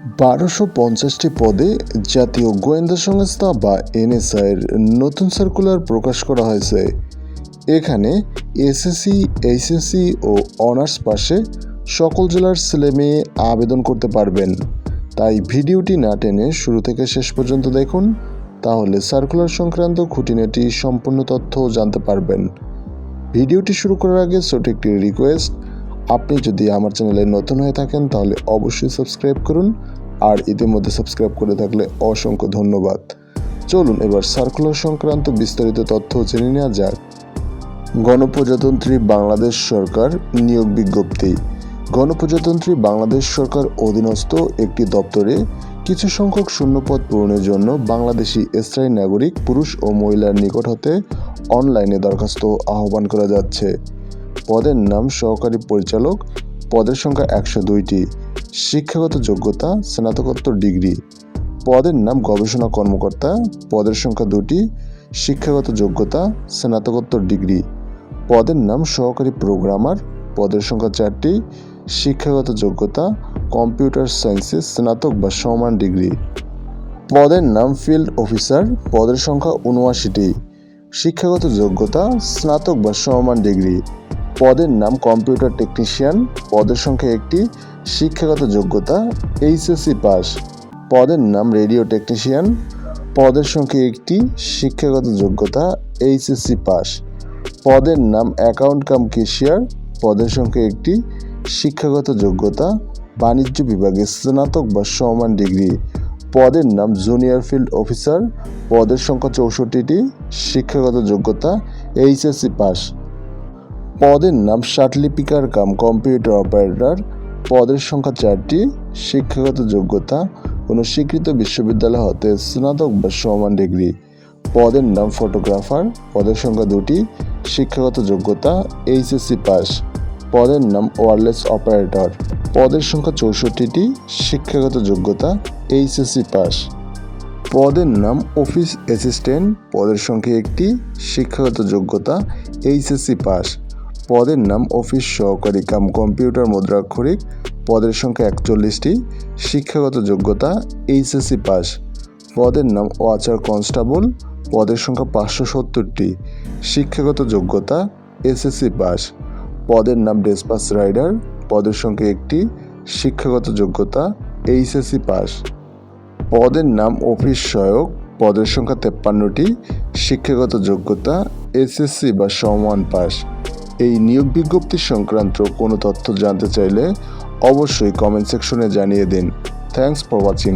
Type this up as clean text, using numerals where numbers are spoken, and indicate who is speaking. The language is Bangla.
Speaker 1: ১২৫০টি পদে জাতীয় গোয়েন্দা সংস্থা বা এনএসআইয়ের নতুন সার্কুলার প্রকাশ করা হয়েছে। এখানে এসএসসি, এইচএসসি ও অনার্স পাশে সকল জেলার ছেলেমেয়ে আবেদন করতে পারবেন। তাই ভিডিওটি না টেনে শুরু থেকে শেষ পর্যন্ত দেখুন, তাহলে সার্কুলার সংক্রান্ত খুঁটিনাটি সম্পূর্ণ তথ্য জানতে পারবেন। ভিডিওটি শুরু করার আগে ছোট একটি রিকোয়েস্ট, আপনি যদি আমার চ্যানেলে নতুন হয়ে থাকেন তাহলে অবশ্যই সাবস্ক্রাইব করুন, আর ইতিমধ্যে সাবস্ক্রাইব করে থাকলে অসংখ্য ধন্যবাদ। চলুন এবার সার্কুলার সংক্রান্ত বিস্তারিত তথ্য জেনে নেওয়া যাক। গণপ্রজাতন্ত্রী বাংলাদেশ সরকার নিয়োগ বিজ্ঞপ্তি। গণপ্রজাতন্ত্রী বাংলাদেশ সরকার অধীনস্থ একটি দপ্তরে কিছু সংখ্যক শূন্যপদ পূরণের জন্য বাংলাদেশি স্থায়ী নাগরিক পুরুষ ও মহিলার নিকট হতে অনলাইনে দরখাস্ত আহ্বান করা যাচ্ছে। পদের নাম সহকারী পরিচালক, পদের সংখ্যা ১০২টি, শিক্ষাগত যোগ্যতা স্নাতকোত্তর ডিগ্রি। পদের নাম গবেষণা কর্মকর্তা, পদের সংখ্যা 2টি, শিক্ষাগত যোগ্যতা স্নাতকোত্তর ডিগ্রি। পদের নাম সহকারী প্রোগ্রামার, পদের সংখ্যা 4টি, শিক্ষাগত যোগ্যতা কম্পিউটার সায়েন্সে স্নাতক বা সমান ডিগ্রি। পদের নাম ফিল্ড অফিসার, পদের সংখ্যা ৭৯টি, শিক্ষাগত যোগ্যতা স্নাতক বা সমান ডিগ্রি। পদের নাম কম্পিউটার টেকনিশিয়ান, পদের সংখ্যা 1টি, শিক্ষাগত যোগ্যতা এইচএসসি পাস। পদের নাম রেডিও টেকনিশিয়ান, পদের সংখ্যা 1টি, শিক্ষাগত যোগ্যতা এইচএসসি পাস। পদের নাম অ্যাকাউন্ট কাম ক্যাশিয়ার, পদের সংখ্যা 1টি, শিক্ষাগত যোগ্যতা বাণিজ্য বিভাগে স্নাতক বা সমান ডিগ্রি। পদের নাম জুনিয়র ফিল্ড অফিসার, পদের সংখ্যা 64টি, শিক্ষাগত যোগ্যতা এইচএসসি পাস। পদের নাম শার্টলিপিকার কাম কম্পিউটার অপারেটর, পদের সংখ্যা 4টি, শিক্ষাগত যোগ্যতা কোনো স্বীকৃত বিশ্ববিদ্যালয় হতে স্নাতক বা সমান ডিগ্রি। পদের নাম ফটোগ্রাফার, পদের সংখ্যা 2টি, শিক্ষাগত যোগ্যতা এইচএসসি পাস। পদের নাম ওয়্যারলেস অপারেটর, পদের সংখ্যা 64টি, শিক্ষাগত যোগ্যতা এইচএসসি পাস। পদের নাম অফিস অ্যাসিস্ট্যান্ট, পদের সংখ্যা 1টি, শিক্ষাগত যোগ্যতা এইচএসসি পাস। পদের নাম অফিস সহকারী কাম কম্পিউটার মুদ্রাক্ষরিক, পদের সংখ্যা 41টি, শিক্ষাগত যোগ্যতা এইচএসসি পাস। পদের নাম ওয়াচার কনস্টেবল, পদের সংখ্যা 570টি, শিক্ষাগত যোগ্যতা এসএসসি পাস। পদের নাম ডেসপাচ রাইডার, পদের সংখ্যা 1টি, শিক্ষাগত যোগ্যতা এইচএসসি পাস। পদের নাম অফিস সহায়ক, পদের সংখ্যা 53টি, শিক্ষাগত যোগ্যতা এসএসসি বা সমান পাস। এই নিয়োগ বিজ্ঞপ্তি সংক্রান্ত কোনো তথ্য জানতে চাইলে অবশ্যই কমেন্ট সেকশনে জানিয়ে দিন। Thanks for watching.